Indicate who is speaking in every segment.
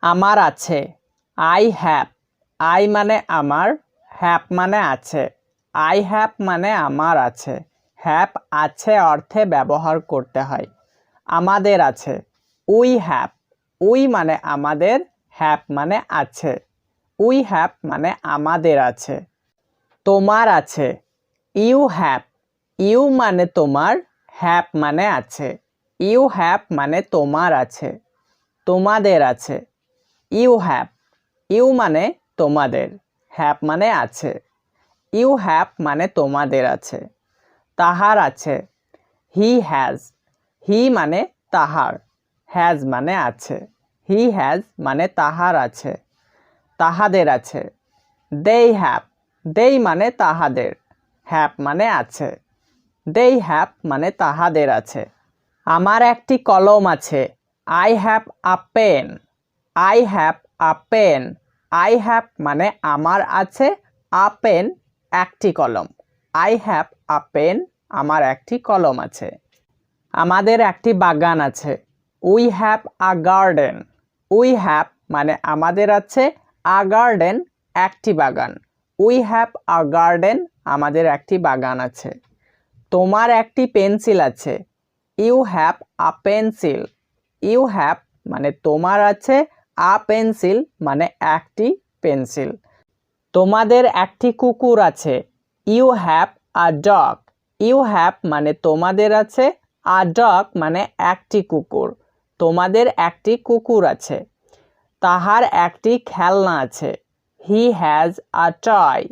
Speaker 1: আমার আছে। I have. I মানে আমার, হ্যাভ মানে আছে। আই হ্যাভ মানে আমার আছে। হ্যাভ আছে অর্থে ব্যবহার করতে হয়। আমাদের আছে। We have. উই মানে আমাদের, হ্যাভ মানে আছে। উই হ্যাভ মানে আমাদের আছে। তোমার আছে। You have. ইউ মানে তোমার, হ্যাভ মানে আছে। ইউ হ্যাভ মানে তোমার আছে। তোমাদের আছে। You have. ইউ মানে তোমাদের, হ্যাভ মানে আছে। ইউ হ্যাভ মানে তোমাদের আছে। তাহার আছে। He has. হি মানে তাহার, হ্যাজ মানে আছে। হি হ্যাজ মানে তাহার আছে। তাহাদের আছে। দেই হ্যাভ। দেই মানে তাহাদের, হ্যাভ মানে আছে। দেই হ্যাভ মানে তাহাদের আছে। আমার একটি কলম আছে। I have a pen. I have a pen. I have মানে আমার আছে, আ পেন একটি কলম। আই হ্যাভ আ পেন আমার একটি কলম আছে। আমাদের একটি বাগান আছে। We have a garden. We have মানে আমাদের আছে, আ গার্ডেন একটি বাগান। উই হ্যাভ আ গার্ডেন আমাদের একটি বাগান আছে। তোমার একটি পেন্সিল আছে। You have a pencil. You have মানে তোমার আছে, আ পেন্সিল মানে একটি পেন্সিল। তোমাদের একটি কুকুর আছে। You have a dog. You have মানে তোমাদের আছে, আ ডগ মানে একটি কুকুর। তোমাদের একটি কুকুর আছে। তাহার একটি খেলনা আছে। He has a toy.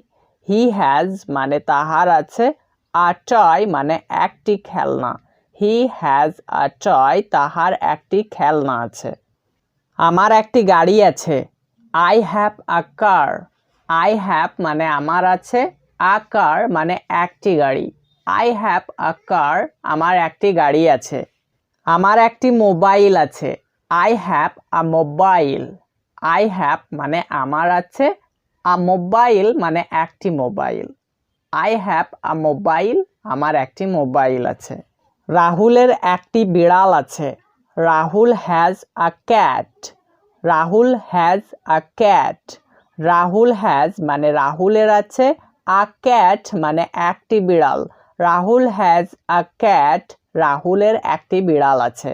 Speaker 1: He has মানে তাহার আছে, আ টয় মানে একটি খেলনা। হি হ্যাজ আ টয় তাহার একটি খেলনা আছে। আমার একটি গাড়ি আছে। I have a car. I have মানে আমার আছে, আ কার মানে একটি গাড়ি। আই হ্যাভ আ কার আমার একটি গাড়ি আছে। আমার একটি মোবাইল আছে। I have a mobile. I have মানে আমার আছে, আ মোবাইল মানে একটি mobile. I have a mobile আমার একটি মোবাইল আছে। রাহুলের একটি বিড়াল আছে। Rahul has a cat. Rahul has a cat. Rahul has মানে রাহুলের আছে, আ ক্যাট মানে একটি বিড়াল। রাহুল হ্যাজ আ ক্যাট রাহুলের একটি বিড়াল আছে।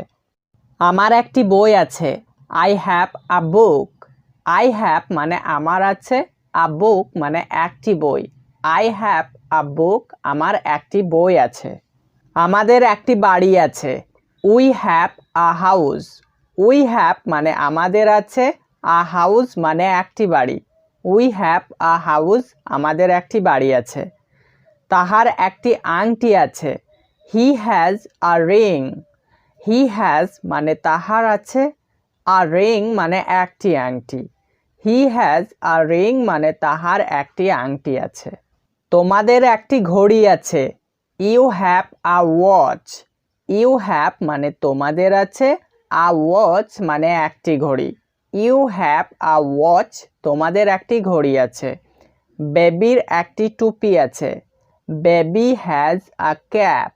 Speaker 1: আমার একটি বই আছে। I have a book. I have মানে আমার আছে, আ বুক মানে একটি বই। আই হ্যাভ আ বুক আমার একটি বই আছে। আমাদের একটি বাড়ি আছে। We have a house. We have মানে আমাদের আছে, আ হাউস মানে একটি বাড়ি। উই হ্যাভ আ হাউস আমাদের একটি বাড়ি আছে। তাহার একটি আংটি আছে। He has a ring. He has মানে তাহার আছে, আ রিং মানে একটি আংটি। হি হ্যাজ আ রিং মানে তাহার একটি আংটি আছে। তোমাদের একটি ঘড়ি আছে। You have a watch. You have মানে তোমাদের আছে, আ ওয়াচ মানে একটি ঘড়ি। ইউ হ্যাভ আ ওয়াচ তোমাদের একটি ঘড়ি আছে। বেবির একটি টুপি আছে। Baby has a cap.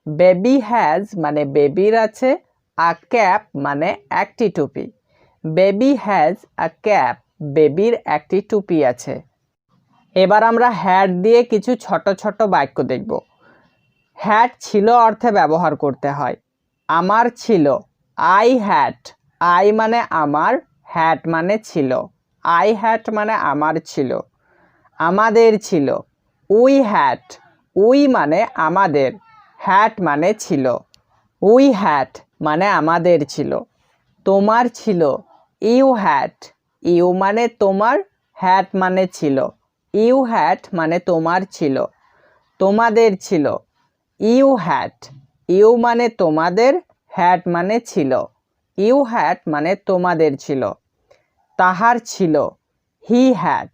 Speaker 1: Baby has মানে বেবির আছে, আ ক্যাপ মানে একটি টুপি। বেবি হ্যাজ আ ক্যাপ বেবির একটি টুপি আছে। এবার আমরা হ্যাড দিয়ে কিছু ছোট ছোট বাক্য দেখব। হ্যাড ছিল অর্থে ব্যবহার করতে হয়। আমার ছিল। I had. আই মানে আমার, হ্যাড মানে ছিল। আই হ্যাড মানে আমার ছিল। আমাদের ছিল। We had. উই মানে আমাদের, হ্যাড মানে ছিল। উই হ্যাড মানে আমাদের ছিল। তোমার ছিল। You had. ইউ মানে তোমার, হ্যাড মানে ছিল। ইউ হ্যাড মানে তোমার ছিল। তোমাদের ছিল। You had. ইউ মানে তোমাদের, হ্যাড মানে ছিল। ইউ হ্যাড মানে তোমাদের ছিল। তাহার ছিল। He had.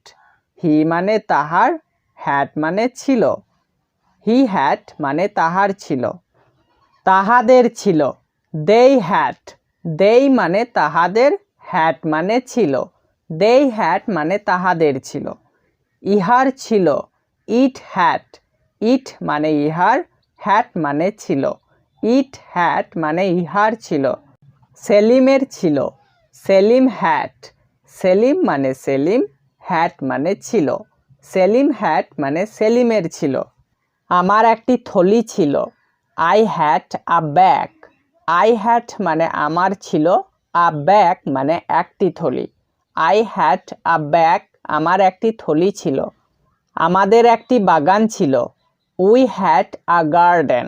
Speaker 1: হি মানে তাহার, হ্যাড মানে ছিল। হি হ্যাড মানে তাহার ছিল। তাহাদের ছিল। দেই হ্যাড। দেই মানে তাহাদের, হ্যাড মানে ছিল। দেই হ্যাড মানে তাহাদের ছিল। ইহার ছিল। It had. ইট মানে ইহার, হ্যাড মানে ছিল। ইট হ্যাড মানে ইহার ছিল। সেলিমের ছিল। সেলিম হ্যাট। সেলিম মানে সেলিম, হ্যাট মানে ছিল। সেলিম হ্যাট মানে সেলিমের ছিল। আমার একটি থলি ছিল। I had a bag. I had মানে আমার ছিল, আ ব্যাগ মানে একটি থলি। আই হ্যাড আ ব্যাগ, আমার একটি থলি ছিল। আমাদের একটি বাগান ছিল। We had a garden.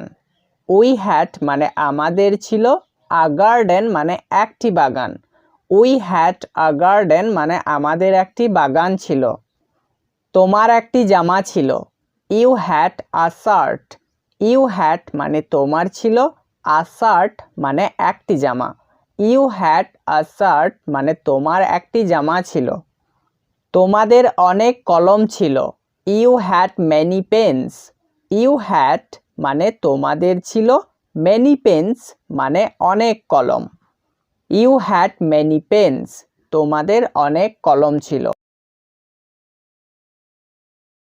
Speaker 1: We had মানে আমাদের ছিল, আ গার্ডেন মানে একটি বাগান। উই হ্যাড আ গার্ডেন মানে আমাদের একটি বাগান ছিল। তোমার একটি জামা ছিল। You had a shirt. You had মানে তোমার ছিল, আ শার্ট মানে একটি জামা। ইউ হ্যাড আ শার্ট মানে তোমার একটি জামা ছিল। তোমাদের অনেক কলম ছিল। You had many pens. You had মানে তোমাদের ছিল, মেনি পেন্স মানে অনেক কলম। ইউ হ্যাড মেনি পেন্স, তোমাদের অনেক কলম ছিল।